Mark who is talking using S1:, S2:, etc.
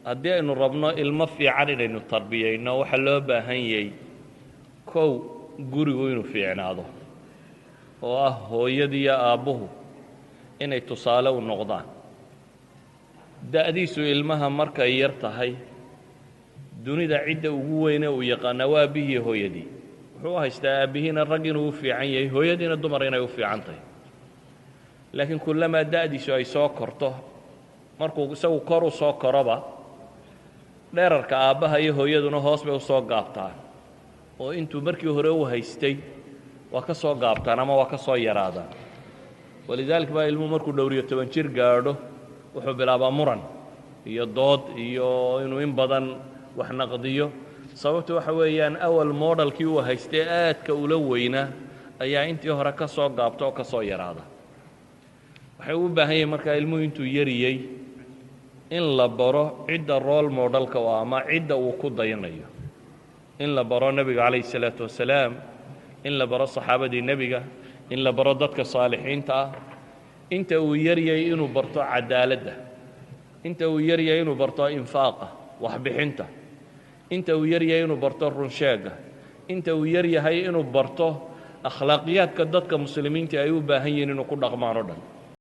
S1: haddii aynu rabno ilmo fiican inaynu tarbiyayno waxaa loo baahan yahay kow gurigu inuu fiicnaado oo ah hooyadii iyo aabbuhu inay tusaale u noqdaan da'diisu ilmaha markay yar tahay dunida cidda ugu weyne uu yaqaanaa waa aabbihii iyo hooyadii wuxuu haystaa aabbihiina rag inuu u fiican yahay hooyadiina dumar inay u fiican tahay laakiin kullamaa da'diisu ay soo korto markuu isagu kor u soo koroba dheerarka aabbaha iyo hooyaduna hoos bay u soo gaabtaan oo intuu markii hore u haystay waa ka soo gaabtaan ama waa ka soo yaraadaan walidaalika baa ilmuhu markuu dhowriyo 10 jir gaadho wuxuu bilaabaa muran iyo dood iyo inuu in badan wax naqdiyo sababtu waxa weeyaan awal modelkii uu haystay aadka ula weynaa ayaa intii hore ka soo gaabta oo ka soo yaraada waxay u baahan yihiin markaa ilmuhu intuu yariyey in la baro cidda role modelka oo ama cidda uu ku dayanayo in la baro nebiga calayhi salaatu wasalaam in la baro saxaabadii nebiga in la baro dadka saalixiinta ah inta uu yaryay inuu barto cadaaladda inta uu yaryay inuu barto infaaqa waxbixinta inta uu yaryay inuu barto runsheega inta uu yaryahay inuu barto akhlaaqiyaadka dadka muslimiinta ay u baahan yihiin inuu ku dhaqmaan oo dhan